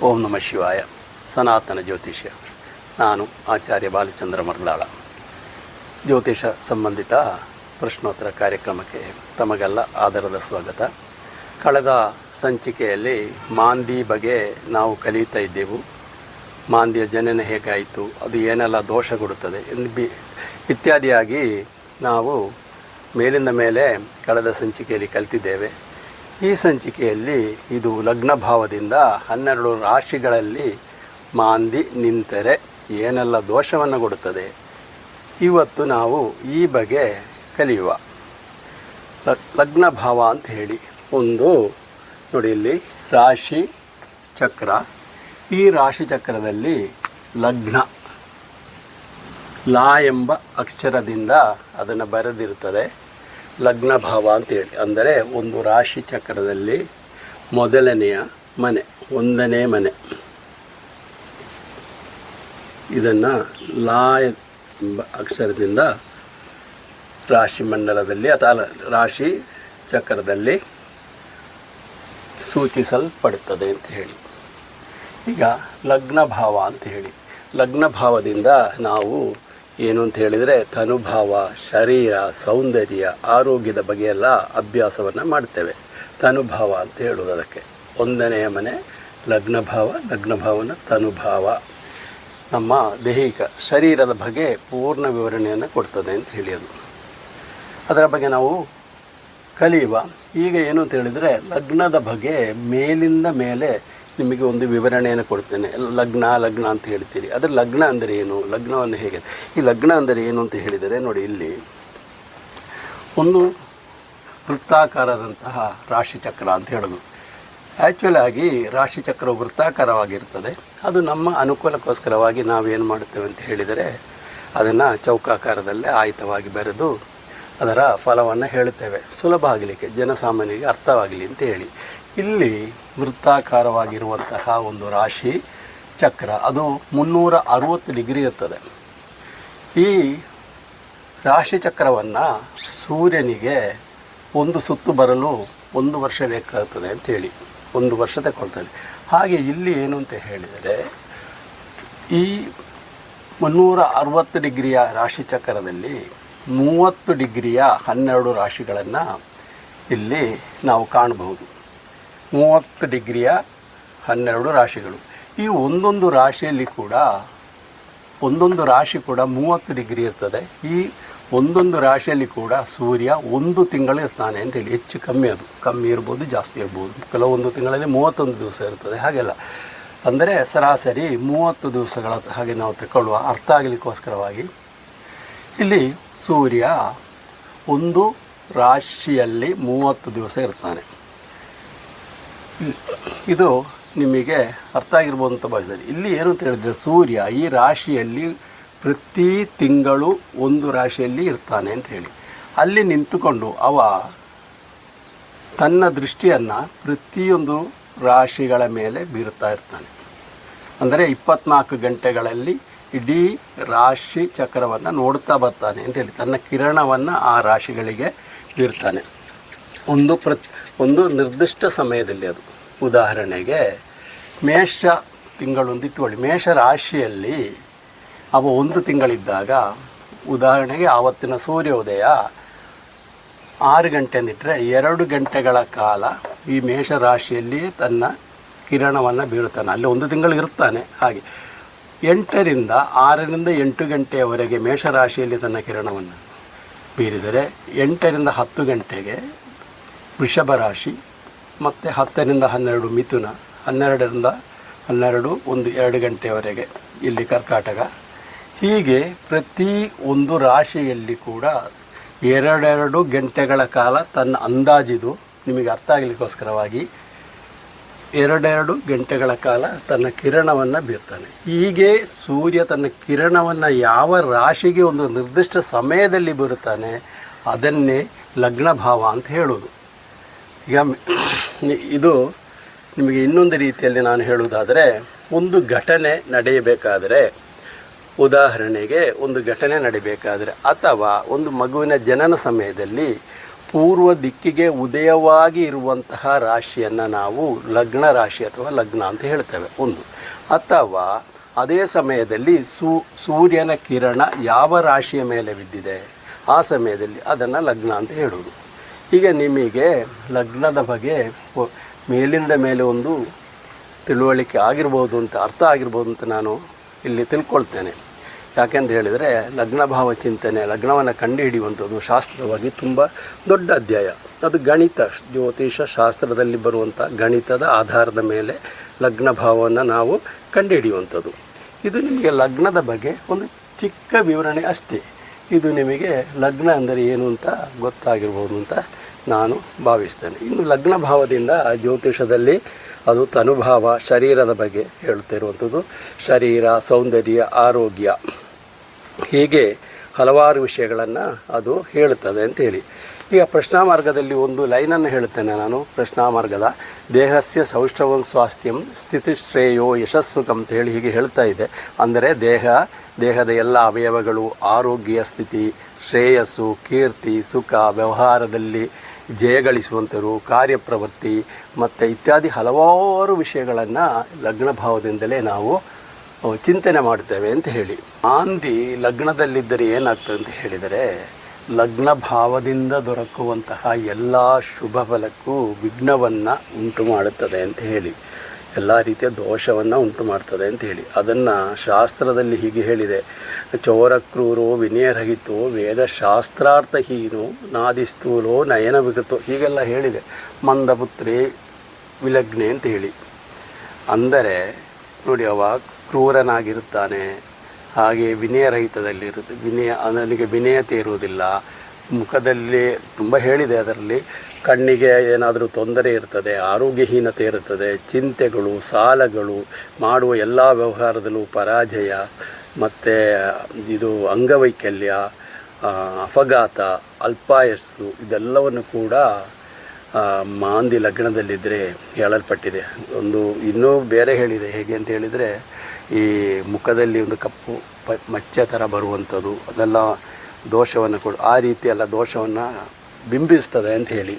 ಓಂ ನಮಃ ಶಿವಾಯ. ಸನಾತನ ಜ್ಯೋತಿಷ್ಯ. ನಾನು ಆಚಾರ್ಯ ಬಾಲಚಂದ್ರ ಮರ್ದಾಳ. ಜ್ಯೋತಿಷ ಸಂಬಂಧಿತ ಪ್ರಶ್ನೋತ್ತರ ಕಾರ್ಯಕ್ರಮಕ್ಕೆ ತಮಗೆಲ್ಲ ಆದರದ ಸ್ವಾಗತ. ಕಳೆದ ಸಂಚಿಕೆಯಲ್ಲಿ ಮಾಂದಿ ಬಗ್ಗೆ ನಾವು ಕಲಿಯುತ್ತಾ ಇದ್ದೆವು. ಮಾಂದಿಯ ಜನನ ಹೇಗಾಯಿತು, ಅದು ಏನೆಲ್ಲ ದೋಷ ಕೊಡುತ್ತದೆ ಇತ್ಯಾದಿಯಾಗಿ ನಾವು ಮೇಲಿಂದ ಮೇಲೆ ಕಳೆದ ಸಂಚಿಕೆಯಲ್ಲಿ ಕಲಿತಿದ್ದೇವೆ. ಈ ಸಂಚಿಕೆಯಲ್ಲಿ ಇದು ಲಗ್ನ ಭಾವದಿಂದ 12 ರಾಶಿಗಳಲ್ಲಿ ಮಾಂದಿ ನಿಂತರೆ ಏನೆಲ್ಲ ದೋಷವನ್ನು ಕೊಡುತ್ತದೆ, ಇವತ್ತು ನಾವು ಈ ಬಗ್ಗೆ ಕಲಿಯುವ. ಲಗ್ನ ಭಾವ ಅಂತ ಹೇಳಿ ಒಂದು ನೋಡಿ, ಇಲ್ಲಿ ರಾಶಿ ಚಕ್ರ. ಈ ರಾಶಿ ಚಕ್ರದಲ್ಲಿ ಲಗ್ನ ಲಾ ಎಂಬ ಅಕ್ಷರದಿಂದ ಅದನ್ನು ಬರೆದಿರುತ್ತದೆ. ಲಗ್ನ ಭಾವ ಅಂತೇಳಿ ಅಂದರೆ ಒಂದು ರಾಶಿ ಚಕ್ರದಲ್ಲಿ ಮೊದಲನೆಯ ಮನೆ, 1ನೇ ಮನೆ. ಇದನ್ನು ಲಾ ಎಂಬ ಅಕ್ಷರದಿಂದ ರಾಶಿ ಮಂಡಲದಲ್ಲಿ ಅಥವಾ ರಾಶಿ ಚಕ್ರದಲ್ಲಿ ಸೂಚಿಸಲ್ಪಡುತ್ತದೆ ಅಂತ ಹೇಳಿ. ಈಗ ಲಗ್ನ ಭಾವ ಅಂತ ಹೇಳಿ, ಲಗ್ನ ಭಾವದಿಂದ ನಾವು ಏನು ಅಂತ ಹೇಳಿದರೆ ತನುಭಾವ, ಶರೀರ, ಸೌಂದರ್ಯ, ಆರೋಗ್ಯದ ಬಗೆಯೆಲ್ಲ ಅಭ್ಯಾಸವನ್ನು ಮಾಡ್ತೇವೆ. ತನುಭಾವ ಅಂತ ಹೇಳೋದು ಅದಕ್ಕೆ. 1ನೆಯ ಮನೆ ಲಗ್ನ ಭಾವ, ಲಗ್ನ ಭಾವನ ತನುಭಾವ ನಮ್ಮ ದೈಹಿಕ ಶರೀರದ ಬಗ್ಗೆ ಪೂರ್ಣ ವಿವರಣೆಯನ್ನು ಕೊಡ್ತದೆ ಅಂತ ಹೇಳಿಯೋದು. ಅದರ ಬಗ್ಗೆ ನಾವು ಕಲಿಯುವ. ಈಗ ಏನು ಅಂತ ಹೇಳಿದರೆ ಲಗ್ನದ ಬಗ್ಗೆ ಮೇಲಿಂದ ಮೇಲೆ ನಿಮಗೆ ಒಂದು ವಿವರಣೆಯನ್ನು ಕೊಡ್ತೇನೆ. ಲಗ್ನ ಅಂತ ಹೇಳ್ತೀರಿ, ಆದರೆ ಲಗ್ನ ಅಂದರೆ ಏನು, ಲಗ್ನವನ್ನು ಹೇಗೆ, ಈ ಲಗ್ನ ಅಂದರೆ ಏನು ಅಂತ ಹೇಳಿದರೆ ನೋಡಿ, ಇಲ್ಲಿ ಒಂದು ವೃತ್ತಾಕಾರದಂತಹ ರಾಶಿಚಕ್ರ ಅಂತ ಹೇಳೋದು. ಆ್ಯಕ್ಚುಲ್ ಆಗಿ ರಾಶಿಚಕ್ರವು ವೃತ್ತಾಕಾರವಾಗಿರ್ತದೆ. ಅದು ನಮ್ಮ ಅನುಕೂಲಕ್ಕೋಸ್ಕರವಾಗಿ ನಾವೇನು ಮಾಡುತ್ತೇವೆ ಅಂತ ಹೇಳಿದರೆ ಅದನ್ನು ಚೌಕಾಕಾರದಲ್ಲೇ ಆಯ್ತವಾಗಿ ಬರೆದು ಅದರ ಫಲವನ್ನು ಹೇಳುತ್ತೇವೆ, ಸುಲಭ ಆಗಲಿಕ್ಕೆ, ಜನಸಾಮಾನ್ಯರಿಗೆ ಅರ್ಥವಾಗಲಿ ಅಂತ ಹೇಳಿ. ಇಲ್ಲಿ ವೃತ್ತಾಕಾರವಾಗಿರುವಂತಹ ಒಂದು ರಾಶಿ ಚಕ್ರ, ಅದು 360 ಡಿಗ್ರಿ ಇರ್ತದೆ. ಈ ರಾಶಿ ಚಕ್ರವನ್ನು ಸೂರ್ಯನಿಗೆ ಒಂದು ಸುತ್ತು ಬರಲು 1 ವರ್ಷ ಬೇಕಾಗ್ತದೆ ಅಂಥೇಳಿ, 1 ವರ್ಷ ತಗೊಳ್ತದೆ. ಹಾಗೆ ಇಲ್ಲಿ ಏನು ಅಂತ ಹೇಳಿದರೆ ಈ 360 ಡಿಗ್ರಿಯ ರಾಶಿ ಚಕ್ರದಲ್ಲಿ 30 ಡಿಗ್ರಿಯ 12 ರಾಶಿಗಳನ್ನು ಇಲ್ಲಿ ನಾವು ಕಾಣಬಹುದು. 30 ಡಿಗ್ರಿಯ 12 ರಾಶಿಗಳು. ಈ ಒಂದೊಂದು ರಾಶಿಯಲ್ಲಿ ಕೂಡ ಒಂದೊಂದು ರಾಶಿ ಕೂಡ 30 ಡಿಗ್ರಿ ಇರ್ತದೆ. ಈ ಒಂದೊಂದು ರಾಶಿಯಲ್ಲಿ ಕೂಡ ಸೂರ್ಯ 1 ತಿಂಗಳು ಇರ್ತಾನೆ ಅಂತೇಳಿ. ಹೆಚ್ಚು ಕಮ್ಮಿ, ಅದು ಕಮ್ಮಿ ಇರ್ಬೋದು, ಜಾಸ್ತಿ ಇರ್ಬೋದು. ಕೆಲವೊಂದು ತಿಂಗಳಲ್ಲಿ 31 ದಿವಸ ಇರ್ತದೆ, ಹಾಗೆಲ್ಲ. ಅಂದರೆ ಸರಾಸರಿ 30 ದಿವಸಗಳ ಹಾಗೆ ನಾವು ತಗೊಳ್ಳುವ ಅರ್ಥ ಆಗಲಿಕ್ಕೋಸ್ಕರವಾಗಿ ಇಲ್ಲಿ ಸೂರ್ಯ ಒಂದು ರಾಶಿಯಲ್ಲಿ 30 ದಿವಸ ಇರ್ತಾನೆ. ಇದು ನಿಮಗೆ ಅರ್ಥ ಆಗಿರ್ಬೋದು ಅಂತ ಭಾವಿಸಿದೆ. ಇಲ್ಲಿ ಏನು ಅಂತ ಹೇಳಿದರೆ ಸೂರ್ಯ ಈ ರಾಶಿಯಲ್ಲಿ ಪ್ರತಿ ತಿಂಗಳು ಒಂದು ರಾಶಿಯಲ್ಲಿ ಇರ್ತಾನೆ ಅಂತ ಹೇಳಿ. ಅಲ್ಲಿ ನಿಂತುಕೊಂಡು ಅವ ತನ್ನ ದೃಷ್ಟಿಯನ್ನು ಪ್ರತಿಯೊಂದು ರಾಶಿಗಳ ಮೇಲೆ ಬೀರುತ್ತಾ ಇರ್ತಾನೆ. ಅಂದರೆ 24 ಗಂಟೆಗಳಲ್ಲಿ ಇಡೀ ರಾಶಿ ಚಕ್ರವನ್ನು ನೋಡ್ತಾ ಬರ್ತಾನೆ ಅಂತೇಳಿ. ತನ್ನ ಕಿರಣವನ್ನು ಆ ರಾಶಿಗಳಿಗೆ ಬೀರ್ತಾನೆ ಒಂದು ನಿರ್ದಿಷ್ಟ ಸಮಯದಲ್ಲಿ. ಅದು ಉದಾಹರಣೆಗೆ ಮೇಷ ತಿಂಗಳು ಅಂತ ಇಟ್ಕೊಳ್ಳಿ. ಮೇಷ ರಾಶಿಯಲ್ಲಿ ಅವ 1 ತಿಂಗಳಿದ್ದಾಗ ಉದಾಹರಣೆಗೆ ಆವತ್ತಿನ ಸೂರ್ಯೋದಯ 6 ಗಂಟೆ ಅಂದಿಟ್ಟರೆ 2 ಗಂಟೆಗಳ ಕಾಲ ಈ ಮೇಷ ರಾಶಿಯಲ್ಲಿ ತನ್ನ ಕಿರಣವನ್ನು ಬೀರುತ್ತಾನೆ. ಅಲ್ಲಿ 1 ತಿಂಗಳು ಇರ್ತಾನೆ. ಹಾಗೆ 6ರಿಂದ 8 ಗಂಟೆಯವರೆಗೆ ಮೇಷರಾಶಿಯಲ್ಲಿ ತನ್ನ ಕಿರಣವನ್ನು ಬೀರಿದರೆ 8ರಿಂದ 10 ಗಂಟೆಗೆ ವೃಷಭ ರಾಶಿ, ಮತ್ತು 10ರಿಂದ 12 ಮಿಥುನ, 12ರಿಂದ 12 2 ಗಂಟೆಯವರೆಗೆ ಇಲ್ಲಿ ಕರ್ಕಾಟಕ. ಹೀಗೆ ಪ್ರತಿ ಒಂದು ರಾಶಿಯಲ್ಲಿ ಕೂಡ 2 ಗಂಟೆಗಳ ಕಾಲ ತನ್ನ ಅಂದಾಜಿದು ನಿಮಗೆ ಅರ್ಥ ಆಗಲಿಕ್ಕೋಸ್ಕರವಾಗಿ 2 ಗಂಟೆಗಳ ಕಾಲ ತನ್ನ ಕಿರಣವನ್ನು ಬೀರ್ತಾನೆ. ಹೀಗೆ ಸೂರ್ಯ ತನ್ನ ಕಿರಣವನ್ನು ಯಾವ ರಾಶಿಗೆ ಒಂದು ನಿರ್ದಿಷ್ಟ ಸಮಯದಲ್ಲಿ ಬೀರುತ್ತಾನೆ ಅದನ್ನೇ ಲಗ್ನ ಭಾವ ಅಂತ ಹೇಳೋದು. ಈಗ ಇದು ನಿಮಗೆ ಇನ್ನೊಂದು ರೀತಿಯಲ್ಲಿ ನಾನು ಹೇಳುವುದಾದರೆ, ಒಂದು ಘಟನೆ ನಡೆಯಬೇಕಾದರೆ, ಉದಾಹರಣೆಗೆ ಒಂದು ಘಟನೆ ನಡಿಬೇಕಾದರೆ ಅಥವಾ ಒಂದು ಮಗುವಿನ ಜನನ ಸಮಯದಲ್ಲಿ ಪೂರ್ವ ದಿಕ್ಕಿಗೆ ಉದಯವಾಗಿ ಇರುವಂತಹ ರಾಶಿಯನ್ನು ನಾವು ಲಗ್ನ ರಾಶಿ ಅಥವಾ ಲಗ್ನ ಅಂತ ಹೇಳ್ತೇವೆ ಒಂದು. ಅಥವಾ ಅದೇ ಸಮಯದಲ್ಲಿ ಸೂರ್ಯನ ಕಿರಣ ಯಾವ ರಾಶಿಯ ಮೇಲೆ ಬಿದ್ದಿದೆ ಆ ಸಮಯದಲ್ಲಿ ಅದನ್ನು ಲಗ್ನ ಅಂತ ಹೇಳೋದು. ಈಗ ನಿಮಗೆ ಲಗ್ನದ ಬಗ್ಗೆ ಮೇಲಿಂದ ಮೇಲೆ ಒಂದು ತಿಳುವಳಿಕೆ ಆಗಿರ್ಬೋದು ಅಂತ, ಅರ್ಥ ಆಗಿರ್ಬೋದು ಅಂತ ನಾನು ಇಲ್ಲಿ ತಿಳ್ಕೊಳ್ತೇನೆ. ಯಾಕೆಂತ ಹೇಳಿದರೆ ಲಗ್ನ ಭಾವ ಚಿಂತನೆ, ಲಗ್ನವನ್ನು ಕಂಡುಹಿಡಿಯುವಂಥದ್ದು ಶಾಸ್ತ್ರವಾಗಿ ತುಂಬ ದೊಡ್ಡ ಅಧ್ಯಾಯ. ಅದು ಗಣಿತ, ಜ್ಯೋತಿಷ ಶಾಸ್ತ್ರದಲ್ಲಿ ಬರುವಂಥ ಗಣಿತದ ಆಧಾರದ ಮೇಲೆ ಲಗ್ನ ಭಾವವನ್ನು ನಾವು ಕಂಡುಹಿಡಿಯುವಂಥದ್ದು. ಇದು ನಿಮಗೆ ಲಗ್ನದ ಬಗ್ಗೆ ಒಂದು ಚಿಕ್ಕ ವಿವರಣೆ ಅಷ್ಟೇ. ಇದು ನಿಮಗೆ ಲಗ್ನ ಅಂದರೆ ಏನು ಅಂತ ಗೊತ್ತಾಗಿರ್ಬೋದು ಅಂತ ನಾನು ಭಾವಿಸ್ತೇನೆ. ಇನ್ನು ಲಗ್ನ ಭಾವದಿಂದ ಜ್ಯೋತಿಷದಲ್ಲಿ ಅದು ತನುಭಾವ, ಶರೀರದ ಬಗ್ಗೆ ಹೇಳ್ತಿರುವಂಥದ್ದು. ಶರೀರ, ಸೌಂದರ್ಯ, ಆರೋಗ್ಯ, ಹೀಗೆ ಹಲವಾರು ವಿಷಯಗಳನ್ನು ಅದು ಹೇಳುತ್ತದೆ ಅಂತೇಳಿ. ಈಗ ಪ್ರಶ್ನಾಮಾರ್ಗದಲ್ಲಿ ಒಂದು ಲೈನನ್ನು ಹೇಳ್ತೇನೆ ನಾನು. ಪ್ರಶ್ನಾಮಾರ್ಗದ ದೇಹಸ್ಯ ಸೌಷ್ಠವಂ ಸ್ವಾಸ್ಥ್ಯಂ ಸ್ಥಿತಿಶ್ರೇಯೋ ಯಶಸ್ಸುಖಂ ಅಂತೇಳಿ ಹೀಗೆ ಹೇಳ್ತಾ ಇದೆ. ಅಂದರೆ ದೇಹದ ಎಲ್ಲ ಅವಯವಗಳು, ಆರೋಗ್ಯ ಸ್ಥಿತಿ, ಶ್ರೇಯಸ್ಸು, ಕೀರ್ತಿ, ಸುಖ, ವ್ಯವಹಾರದಲ್ಲಿ ಜಯಗಳಿಸುವಂಥರು, ಕಾರ್ಯಪ್ರವೃತ್ತಿ ಮತ್ತು ಇತ್ಯಾದಿ ಹಲವಾರು ವಿಷಯಗಳನ್ನು ಲಗ್ನ ಭಾವದಿಂದಲೇ ನಾವು ಚಿಂತನೆ ಮಾಡ್ತೇವೆ ಅಂತ ಹೇಳಿ. ಮಾಂದಿ ಲಗ್ನದಲ್ಲಿದ್ದರೆ ಏನಾಗ್ತದೆ ಅಂತ ಹೇಳಿದರೆ, ಲಗ್ನ ಭಾವದಿಂದ ದೊರಕುವಂತಹ ಎಲ್ಲ ಶುಭ ಫಲಕ್ಕೂ ವಿಘ್ನವನ್ನು ಉಂಟು ಮಾಡುತ್ತದೆ ಅಂತ ಹೇಳಿ, ಎಲ್ಲ ರೀತಿಯ ದೋಷವನ್ನು ಉಂಟು ಮಾಡ್ತದೆ ಅಂತ ಹೇಳಿ. ಅದನ್ನು ಶಾಸ್ತ್ರದಲ್ಲಿ ಹೀಗೆ ಹೇಳಿದೆ, ಚೋರಕ್ರೂರೋ ವಿನಯರಹಿತೋ ವೇದಶಾಸ್ತ್ರಾರ್ಥಹೀನೋ ನಾದಿಸ್ಥೂಲೋ ನಯನ ವಿಕೃತೋ, ಹೀಗೆಲ್ಲ ಹೇಳಿದೆ. ಮಂದಪುತ್ರೇ ವಿಲಗ್ನೆ ಅಂತ ಹೇಳಿ. ಅಂದರೆ ನೋಡಿ, ಅವ ಕ್ರೂರನಾಗಿರುತ್ತಾನೆ, ಹಾಗೆ ವಿನಯರಹಿತದಲ್ಲಿರುತ್ತೆ, ಅವನಿಗೆ ವಿನಯತೆ ಇರುವುದಿಲ್ಲ, ಮುಖದಲ್ಲಿ ತುಂಬ ಹೇಳಿದೆ. ಅದರಲ್ಲಿ ಕಣ್ಣಿಗೆ ಏನಾದರೂ ತೊಂದರೆ ಇರ್ತದೆ, ಆರೋಗ್ಯಹೀನತೆ ಇರುತ್ತದೆ, ಚಿಂತೆಗಳು, ಸಾಲಗಳು, ಮಾಡುವ ಎಲ್ಲ ವ್ಯವಹಾರದಲ್ಲೂ ಪರಾಜಯ, ಮತ್ತು ಇದು ಅಂಗವೈಕಲ್ಯ, ಅಪಘಾತ, ಅಲ್ಪಾಯಸ್ಸು, ಇದೆಲ್ಲವನ್ನು ಕೂಡ ಮಾಂದಿ ಲಗ್ನದಲ್ಲಿದ್ದರೆ ಹೇಳಲ್ಪಟ್ಟಿದೆ. ಒಂದು ಇನ್ನೂ ಬೇರೆ ಹೇಳಿದೆ. ಹೇಗೆ ಅಂತ ಹೇಳಿದರೆ, ಈ ಮುಖದಲ್ಲಿ ಒಂದು ಕಪ್ಪು ಮಚ್ಚೆ ಥರ ಬರುವಂಥದ್ದು, ಅದೆಲ್ಲ ದೋಷವನ್ನು ಆ ರೀತಿಯೆಲ್ಲ ದೋಷವನ್ನು ಬಿಂಬಿಸ್ತದೆ ಅಂತ ಹೇಳಿ.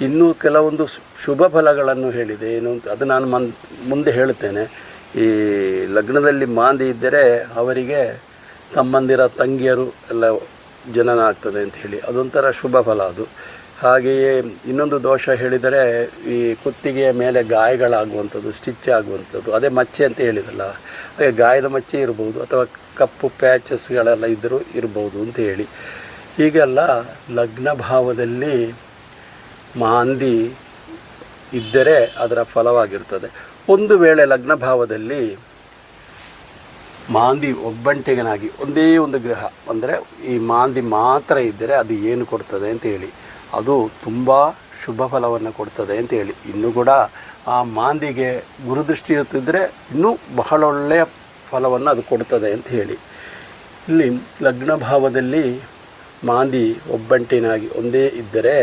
ಇನ್ನೂ ಕೆಲವೊಂದು ಶುಭ ಫಲಗಳನ್ನು ಹೇಳಿದೆ. ಏನು ಅಂತ ಅದು ನಾನು ಮುಂದೆ ಹೇಳುತ್ತೇನೆ. ಈ ಲಗ್ನದಲ್ಲಿ ಮಾಂದಿ ಇದ್ದರೆ ಅವರಿಗೆ ತಮ್ಮಂದಿರ ತಂಗಿಯರು ಎಲ್ಲ ಜನನ ಆಗ್ತದೆ ಅಂತ ಹೇಳಿ, ಅದೊಂಥರ ಶುಭ ಫಲ ಅದು. ಹಾಗೆಯೇ ಇನ್ನೊಂದು ದೋಷ ಹೇಳಿದರೆ, ಈ ಕುತ್ತಿಗೆಯ ಮೇಲೆ ಗಾಯಗಳಾಗುವಂಥದ್ದು, ಸ್ಟಿಚ್ ಆಗುವಂಥದ್ದು, ಅದೇ ಮಚ್ಚೆ ಅಂತ ಹೇಳಿದಲ್ಲ, ಹಾಗೆ ಗಾಯದ ಮಚ್ಚೆ ಇರ್ಬೋದು, ಅಥವಾ ಕಪ್ಪು ಪ್ಯಾಚಸ್ಗಳೆಲ್ಲ ಇದ್ದರೂ ಇರ್ಬೋದು ಅಂತ ಹೇಳಿ. ಹೀಗೆಲ್ಲ ಲಗ್ನ ಭಾವದಲ್ಲಿ ಮಾಂದಿ ಇದ್ದರೆ ಅದರ ಫಲವಾಗಿರ್ತದೆ. ಒಂದು ವೇಳೆ ಲಗ್ನ ಭಾವದಲ್ಲಿ ಮಾಂದಿ ಒಬ್ಬಂಟಿಗನಾಗಿ ಒಂದೇ ಒಂದು ಗ್ರಹ ಅಂದರೆ ಈ ಮಾಂದಿ ಮಾತ್ರ ಇದ್ದರೆ ಅದು ಏನು ಕೊಡ್ತದೆ ಅಂತ ಹೇಳಿ, ಅದು ತುಂಬ ಶುಭ ಫಲವನ್ನು ಕೊಡ್ತದೆ ಅಂತ ಹೇಳಿ. ಇನ್ನೂ ಕೂಡ ಆ ಮಾಂದಿಗೆ ಗುರುದೃಷ್ಟಿ ಇರ್ತಿದ್ದರೆ ಇನ್ನೂ ಬಹಳ ಒಳ್ಳೆಯ ಫಲವನ್ನು ಅದು ಕೊಡ್ತದೆ ಅಂತ ಹೇಳಿ. ಇಲ್ಲಿ ಲಗ್ನ ಭಾವದಲ್ಲಿ ಮಾಂದಿ ಒಬ್ಬಂಟಿನಾಗಿ ಒಂದೇ ಇದ್ದರೆ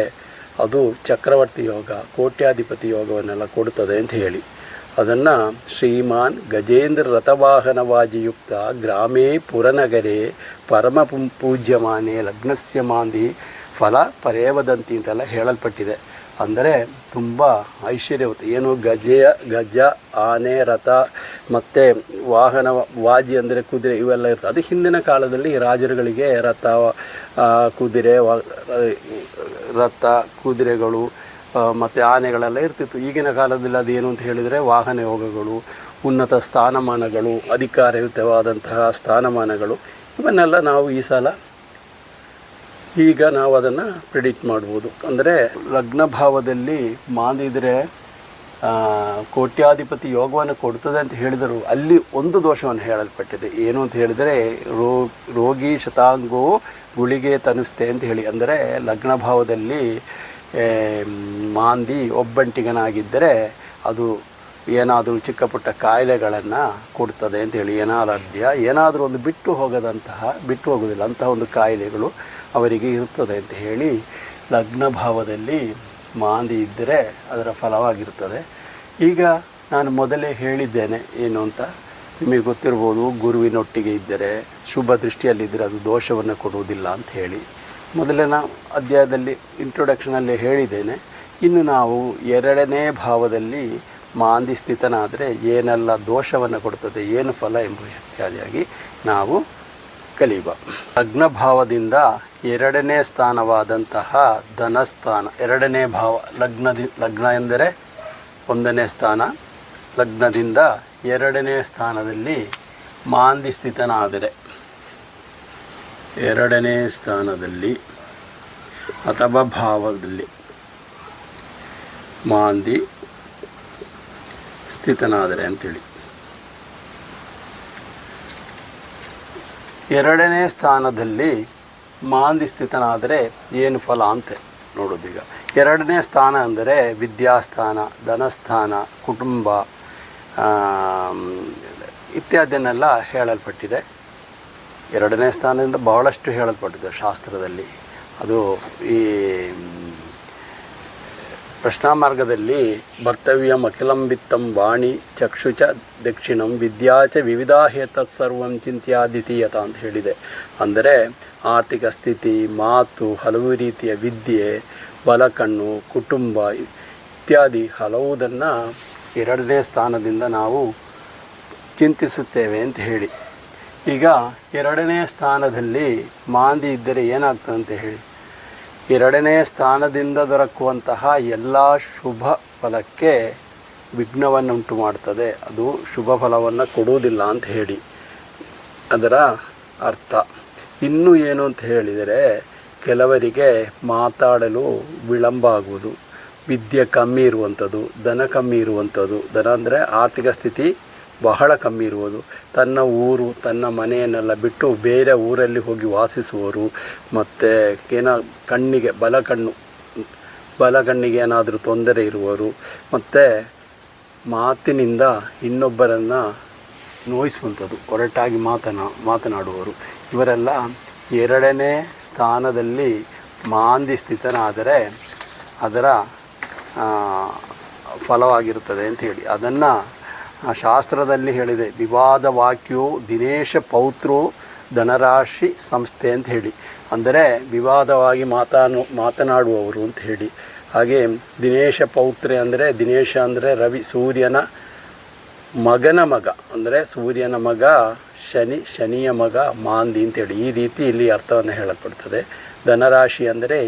ಅದು ಚಕ್ರವರ್ತಿ ಯೋಗ, ಕೋಟ್ಯಾಧಿಪತಿ ಯೋಗವನ್ನೆಲ್ಲ ಕೊಡ್ತದೆ ಅಂತ ಹೇಳಿ. ಅದನ್ನು ಶ್ರೀಮಾನ್ ಗಜೇಂದ್ರ ರಥವಾಹನವಾಜಿಯುಕ್ತ ಗ್ರಾಮೇ ಪುರನಗರೇ ಪರಮ ಪೂಜ್ಯಮಾನೆ ಲಗ್ನಸ್ಯ ಮಾಂದಿ ಫಲ ಪರೇವದಂತಿ ಅಂತೆಲ್ಲ ಹೇಳಲ್ಪಟ್ಟಿದೆ. ಅಂದರೆ ತುಂಬ ಐಶ್ವರ್ಯವತ್ತು. ಏನು ಗಜ, ಆನೆ, ರಥ ಮತ್ತು ವಾಹನ, ವಾಜಿ ಅಂದರೆ ಕುದುರೆ, ಇವೆಲ್ಲ ಇರ್ತದೆ. ಅದು ಹಿಂದಿನ ಕಾಲದಲ್ಲಿ ರಾಜರುಗಳಿಗೆ ರಥ, ಕುದುರೆಗಳು ಮತ್ತು ಆನೆಗಳೆಲ್ಲ ಇರ್ತಿತ್ತು. ಈಗಿನ ಕಾಲದಲ್ಲಿ ಅದೇನು ಅಂತ ಹೇಳಿದರೆ ವಾಹನ ಯೋಗಗಳು, ಉನ್ನತ ಸ್ಥಾನಮಾನಗಳು, ಅಧಿಕಾರಯುತವಾದಂತಹ ಸ್ಥಾನಮಾನಗಳು, ಇವನ್ನೆಲ್ಲ ನಾವು ಈ ಸಲ ಈಗ ನಾವು ಅದನ್ನು ಪ್ರಿಡಿಕ್ಟ್ ಮಾಡ್ಬೋದು. ಅಂದರೆ ಲಗ್ನ ಭಾವದಲ್ಲಿ ಮಾಂದಿದ್ರೆ ಕೋಟ್ಯಾಧಿಪತಿ ಯೋಗವನ್ನು ಕೊಡ್ತದೆ ಅಂತ ಹೇಳಿದರು. ಅಲ್ಲಿ ಒಂದು ದೋಷವನ್ನು ಹೇಳಲ್ಪಟ್ಟಿದೆ. ಏನು ಅಂತ ಹೇಳಿದರೆ, ರೋಗಿ ಶತಾಂಗೋ ಗುಳಿಗೆ ತನುಸ್ತೆ ಅಂತ ಹೇಳಿ. ಅಂದರೆ ಲಗ್ನ ಭಾವದಲ್ಲಿ ಮಾಂದಿ ಒಬ್ಬಂಟಿಗನಾಗಿದ್ದರೆ ಅದು ಏನಾದರೂ ಚಿಕ್ಕ ಪುಟ್ಟ ಕಾಯಿಲೆಗಳನ್ನು ಕೊಡ್ತದೆ ಅಂತ ಹೇಳಿ. ಏನಾದರೂ ಒಂದು ಬಿಟ್ಟು ಹೋಗೋದಿಲ್ಲ ಅಂತಹ ಒಂದು ಕಾಯಿಲೆಗಳು ಅವರಿಗೆ ಇರುತ್ತದೆ ಅಂತ ಹೇಳಿ. ಲಗ್ನ ಭಾವದಲ್ಲಿ ಮಾಂದಿ ಇದ್ದರೆ ಅದರ ಫಲವಾಗಿರ್ತದೆ. ಈಗ ನಾನು ಮೊದಲೇ ಹೇಳಿದ್ದೇನೆ ಏನು ಅಂತ ನಿಮಗೆ ಗೊತ್ತಿರ್ಬೋದು. ಗುರುವಿನೊಟ್ಟಿಗೆ ಇದ್ದರೆ, ಶುಭ ದೃಷ್ಟಿಯಲ್ಲಿದ್ದರೆ ಅದು ದೋಷವನ್ನು ಕೊಡುವುದಿಲ್ಲ ಅಂತ ಹೇಳಿ. ಮೊದಲಿನ ಅಧ್ಯಾಯದಲ್ಲಿ ಇಂಟ್ರೊಡಕ್ಷನಲ್ಲಿ ಹೇಳಿದ್ದೇನೆ. ಇನ್ನು ನಾವು 2ನೇ ಭಾವದಲ್ಲಿ ಮಾಂದಿ ಸ್ಥಿತನಾದರೆ ಏನೆಲ್ಲ ದೋಷವನ್ನು ಕೊಡ್ತದೆ, ಏನು ಫಲ ಎಂಬ ಇತ್ಯಾದಿಯಾಗಿ ನಾವು ಕಲಿಯುವ. ಲಗ್ನಭಾವದಿಂದ 2ನೇ ಸ್ಥಾನವಾದಂತಹ ಧನಸ್ಥಾನ, 2ನೇ ಭಾವ, ಲಗ್ನ ಎಂದರೆ 1ನೇ ಸ್ಥಾನ, ಲಗ್ನದಿಂದ 2ನೇ ಸ್ಥಾನದಲ್ಲಿ ಮಾಂದಿ ಸ್ಥಿತನಾದರೆ 2ನೇ ಸ್ಥಾನದಲ್ಲಿ ಅಥವಾ ಭಾವದಲ್ಲಿ ಮಾಂದಿ ಸ್ಥಿತನಾದರೆ ಅಂಥೇಳಿ 2ನೇ ಸ್ಥಾನದಲ್ಲಿ ಮಾಂದಿ ಸ್ಥಿತನಾದರೆ ಏನು ಫಲ ಅಂತ ನೋಡೋದೀಗ. 2ನೇ ಸ್ಥಾನ ಅಂದರೆ ವಿದ್ಯಾಸ್ಥಾನ, ಧನಸ್ಥಾನ, ಕುಟುಂಬ ಇತ್ಯಾದಿಯನ್ನೆಲ್ಲ ಹೇಳಲ್ಪಟ್ಟಿದೆ. 2ನೇ ಸ್ಥಾನದಿಂದ ಬಹಳಷ್ಟು ಹೇಳಲ್ಪಟ್ಟಿದೆ ಶಾಸ್ತ್ರದಲ್ಲಿ. ಅದು ಈ ಪ್ರಶ್ನಾಮಾರ್ಗದಲ್ಲಿ ಭರ್ತವ್ಯಂ ಅಖಿಲಂಬಿತ್ತಂ ವಾಣಿ ಚಕ್ಷುಚ ದಕ್ಷಿಣಂ ವಿದ್ಯಾಚ ವಿವಿಧಾಹೇ ತತ್ಸರ್ವಂ ಚಿಂತ್ಯಾದಿತೀಯತ ಅಂತ ಹೇಳಿದೆ. ಅಂದರೆ ಆರ್ಥಿಕ ಸ್ಥಿತಿ, ಮಾತು, ಹಲವು ರೀತಿಯ ವಿದ್ಯೆ, ಬಲಕಣ್ಣು, ಕುಟುಂಬ ಇತ್ಯಾದಿ ಹಲವುದನ್ನು 2ನೇ ಸ್ಥಾನದಿಂದ ನಾವು ಚಿಂತಿಸುತ್ತೇವೆ ಅಂತ ಹೇಳಿ. ಈಗ 2ನೇ ಸ್ಥಾನದಲ್ಲಿ ಮಾಂದಿ ಇದ್ದರೆ ಏನಾಗ್ತದೆ ಅಂತ ಹೇಳಿ, 2ನೇ ಸ್ಥಾನದಿಂದ ದೊರಕುವಂತಹ ಎಲ್ಲ ಶುಭ ಫಲಕ್ಕೆ ವಿಘ್ನವನ್ನುಂಟು ಮಾಡ್ತದೆ. ಅದು ಶುಭ ಫಲವನ್ನು ಕೊಡುವುದಿಲ್ಲ ಅಂತ ಹೇಳಿ ಅದರ ಅರ್ಥ. ಇನ್ನೂ ಏನು ಅಂತ ಹೇಳಿದರೆ, ಕೆಲವರಿಗೆ ಮಾತಾಡಲು ವಿಳಂಬ ಆಗುವುದು, ವಿದ್ಯೆ ಕಮ್ಮಿ ಇರುವಂಥದ್ದು, ಧನ ಕಮ್ಮಿ ಇರುವಂಥದ್ದು. ಧನ ಅಂದರೆ ಆರ್ಥಿಕ ಸ್ಥಿತಿ ಬಹಳ ಕಮ್ಮಿ ಇರುವುದು, ತನ್ನ ಊರು ತನ್ನ ಮನೆಯನ್ನೆಲ್ಲ ಬಿಟ್ಟು ಬೇರೆ ಊರಲ್ಲಿ ಹೋಗಿ ವಾಸಿಸುವವರು, ಮತ್ತು ಕಣ್ಣಿಗೆ ಬಲಕಣ್ಣಿಗೆ ಏನಾದರೂ ತೊಂದರೆ ಇರುವವರು, ಮತ್ತು ಮಾತಿನಿಂದ ಇನ್ನೊಬ್ಬರನ್ನು ನೋಯಿಸುವಂಥದ್ದು, ಒರಟಾಗಿ ಮಾತನಾಡುವವರು, ಇವರೆಲ್ಲ 2ನೇ ಸ್ಥಾನದಲ್ಲಿ ಮಾಂದಿ ಸ್ಥಿತನಾದರೆ ಅದರ ಫಲವಾಗಿರುತ್ತದೆ ಅಂತ ಹೇಳಿ ಅದನ್ನು ಶಾಸ್ತ್ರದಲ್ಲಿ ಹೇಳಿದೆ. ವಿವಾದ ವಾಕ್ಯೋ ದಿನೇಶ ಪೌತ್ರೋ ಧನರಾಶಿ ಸಂಸ್ಥೆ ಅಂತ ಹೇಳಿ, ಅಂದರೆ ವಿವಾದವಾಗಿ ಮಾತನಾಡುವವರು ಅಂತ ಹೇಳಿ. ಹಾಗೆ ದಿನೇಶ ಪೌತ್ರೆ ಅಂದರೆ, ದಿನೇಶ ಅಂದರೆ ರವಿ, ಸೂರ್ಯನ ಮಗನ ಮಗ, ಅಂದರೆ ಸೂರ್ಯನ ಮಗ ಶನಿ, ಶನಿಯ ಮಗ ಮಾಂದಿ ಅಂತೇಳಿ ಈ ರೀತಿ ಇಲ್ಲಿ ಅರ್ಥವನ್ನು ಹೇಳಲ್ಪಡ್ತದೆ. ಧನರಾಶಿ ಅಂದರೆ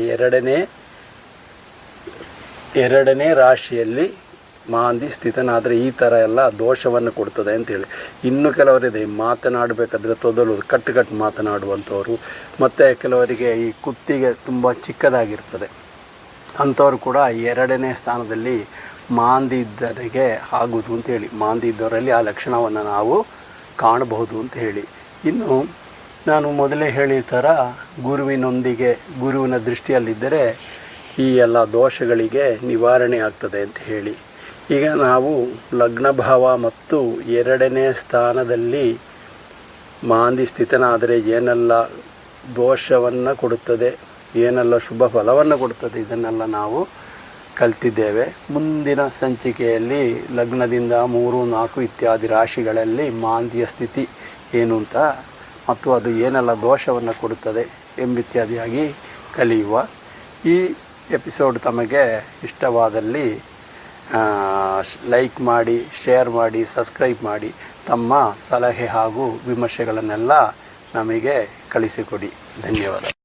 2ನೇ ರಾಶಿಯಲ್ಲಿ ಮಾಂದಿ ಸ್ಥಿತನಾದರೆ ಈ ಥರ ಎಲ್ಲ ದೋಷವನ್ನು ಕೊಡ್ತದೆ ಅಂತೇಳಿ. ಇನ್ನು ಕೆಲವರಿದೆ, ಮಾತನಾಡಬೇಕಾದ್ರೆ ತೊದಲು ಕಟ್ಟು ಮಾತನಾಡುವಂಥವ್ರು, ಮತ್ತು ಕೆಲವರಿಗೆ ಈ ಕುತ್ತಿಗೆ ತುಂಬ ಚಿಕ್ಕದಾಗಿರ್ತದೆ, ಅಂಥವ್ರು ಕೂಡ 2ನೇ ಸ್ಥಾನದಲ್ಲಿ ಮಾಂದಿ ಇದ್ದವರಿಗೆ ಆಗುವುದು ಅಂತೇಳಿ, ಮಾಂದಿ ಇದ್ದವರಲ್ಲಿ ಆ ಲಕ್ಷಣವನ್ನು ನಾವು ಕಾಣಬಹುದು ಅಂತ ಹೇಳಿ. ಇನ್ನು ನಾನು ಮೊದಲೇ ಹೇಳಿದ ಥರ ಗುರುವಿನೊಂದಿಗೆ ಗುರುವಿನ ದೃಷ್ಟಿಯಲ್ಲಿದ್ದರೆ ಈ ಎಲ್ಲ ದೋಷಗಳಿಗೆ ನಿವಾರಣೆ ಆಗ್ತದೆ ಅಂತ ಹೇಳಿ. ಈಗ ನಾವು ಲಗ್ನಭಾವ ಮತ್ತು 2ನೇ ಸ್ಥಾನದಲ್ಲಿ ಮಾಂದಿ ಸ್ಥಿತನಾದರೆ ಏನೆಲ್ಲ ದೋಷವನ್ನು ಕೊಡುತ್ತದೆ, ಏನೆಲ್ಲ ಶುಭ ಫಲವನ್ನು ಕೊಡುತ್ತದೆ, ಇದನ್ನೆಲ್ಲ ನಾವು ಕಲ್ತಿದ್ದೇವೆ. ಮುಂದಿನ ಸಂಚಿಕೆಯಲ್ಲಿ ಲಗ್ನದಿಂದ 3, 4 ಇತ್ಯಾದಿ ರಾಶಿಗಳಲ್ಲಿ ಮಾಂದಿಯ ಸ್ಥಿತಿ ಏನು ಅಂತ ಮತ್ತು ಅದು ಏನೆಲ್ಲ ದೋಷವನ್ನು ಕೊಡುತ್ತದೆ ಎಂಬಿತ್ಯಾದಿಯಾಗಿ ಕಲಿಯುವ. ಈ ಎಪಿಸೋಡ್ ತಮಗೆ ಇಷ್ಟವಾದಲ್ಲಿ ಲೈಕ್ ಮಾಡಿ, ಶೇರ್ ಮಾಡಿ, ಸಬ್ಸ್ಕ್ರೈಬ್ ಮಾಡಿ, ತಮ್ಮ ಸಲಹೆ ಹಾಗೂ ವಿಮರ್ಶೆಗಳನ್ನೆಲ್ಲ ನಮಗೆ ಕಳಿಸಿಕೊಡಿ. ಧನ್ಯವಾದ.